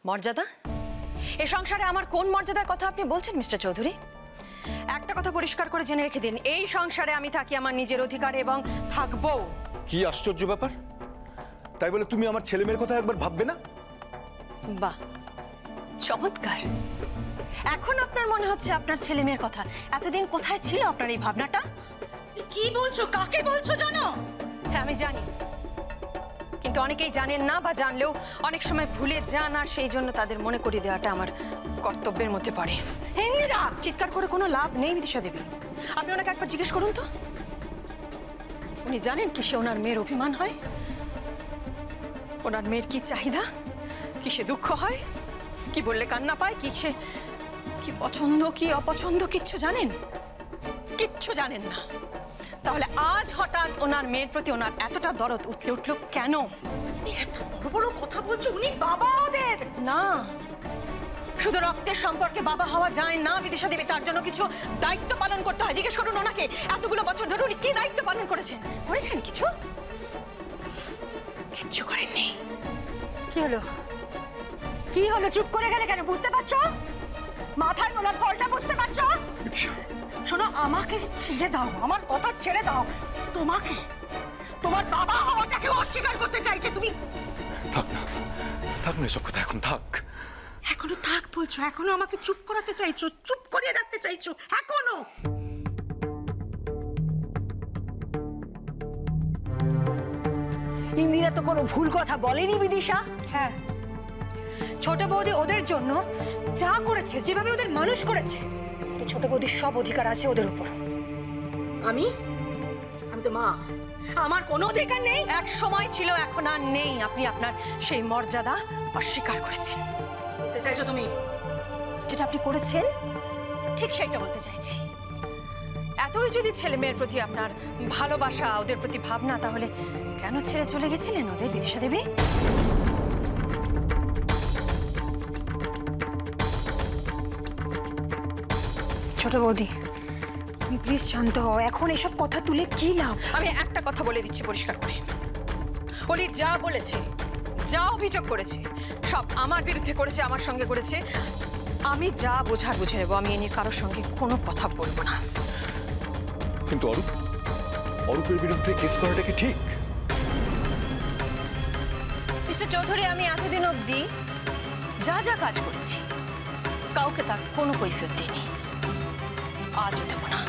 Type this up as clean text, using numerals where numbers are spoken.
মর্যাদা? এই সংসারে আমার কোন মর্যাদার কথা আপনি বলছেন মিস্টার চৌধুরী? একটা কথা পরিষ্কার করে জেনে রেখে দিন, এই সংসারে আমি থাকি আমার নিজের অধিকারে এবং থাকবো। কি আশ্চর্য ব্যাপার! তাই বলে তুমি আমার ছেলে মেয়ের কথা একবার ভাববে না? বাহ, চমৎকার। এখন আপনার মনে হচ্ছে আপনার ছেলে মেয়ের কথা। এতদিন কোথায় ছিল আপনার এই ভাবনাটা? কি বলছো? কাকে বলছো জানো? হ্যাঁ, আমি জানি, কিন্তু অনেকেই জানেন না, বা জানলেও অনেক সময় ভুলে যান, আর সেই জন্য তাদের মনে করিয়ে দেওয়াটা আমার কর্তব্যের মধ্যে পড়ে। ইন্দিরা, চিৎকার করে কোনো লাভ নেই বিদিশা দেবী। আপনি ওনাকে একবার জিজ্ঞেস করুন তো, উনি জানেন কিসে ওনার মেয়ের অভিমান হয়, ওনার মেয়ের কি চাহিদা, কিসে দুঃখ হয়, কি বললে কান্না পায়, কিসে কি পছন্দ কি অপছন্দ, কিচ্ছু জানেন? কিচ্ছু জানেন না। তাহলে আজ হঠাৎ ওনার মেয়ের প্রতি ওনার এতটা দরদ উঠলে উঠলো কেন? এত বড় বড় কথা বলছো, উনি বাবা ওদের। না, শুধু রক্তের সম্পর্কে বাবা হওয়া যায় না বিদিশা দেবী, তার জন্য কিছু দায়িত্ব পালন করতে হয়। জিজ্ঞেস করুন ওনাকে, এতগুলো বছর ধরে উনি কি দায়িত্ব পালন করেছেন? করেছেন কিছু? কিচ্ছু করেননি। কি হলো? কি হলো? চুপ করে গেলে কেন? বুঝতে পারছো? মাথায় তোলার ফলটা বুঝতে পারছো? শোনো, আমাকে ছেড়ে দাও, আমার কথা ছেড়ে দাও। তোমাকে, তোমার বাবা হওয়াটাকে অস্বীকার করতে চাইছে তুমি। থাক না, থাক না, এসব কথা এখন থাক। এখনো থাক বলছো? এখনো আমাকে চুপ করাতে চাইছো, চুপ করিয়ে রাখতে চাইছো এখনো? ইন্দিরা তো কোনো ভুল কথা বলেনি বিদিশা। হ্যাঁ, ছোট বৌদি ওদের জন্য যা করেছে, যেভাবে ওদের মানুষ করেছে, ছোট বৌদির সব অধিকার আছে ওদের উপর। আমি তো মা, আমার কোনো অধিকার নেই? এক সময় ছিল, এখন আর নেই। আপনি আপনার সেই মর্যাদা অস্বীকার করেছেন। বলতে চাইছো তুমি? যেটা আপনি করেছেন ঠিক সেইটা বলতে চাইছি। এতই যদি ছেলে মেয়ের প্রতি আপনার ভালোবাসা, ওদের প্রতি ভাবনা, তাহলে কেন ছেড়ে চলে গেছিলেন ওদের বিদিশা দেবী? ছোট বৌদি, তুমি প্লিজ শান্ত হও। এখন এসব কথা তুলে কি লাভ? আমি একটা কথা বলে দিচ্ছি পরিষ্কার করে, অলি যা বলেছে, যা অভিযোগ করেছে, সব আমার বিরুদ্ধে করেছে, আমার সঙ্গে করেছে। আমি যা বোঝার বুঝে নেবো। আমি এ নিয়ে কারোর সঙ্গে কোনো কথা বলবো না। কিন্তু অরূপের বিরুদ্ধে কেস করাটা কি ঠিক? মিস্টার চৌধুরী, আমি এতদিন অবধি যা যা কাজ করেছি কাউকে তার কোনো কৈফিয়ত দিইনি, আজও দেব না।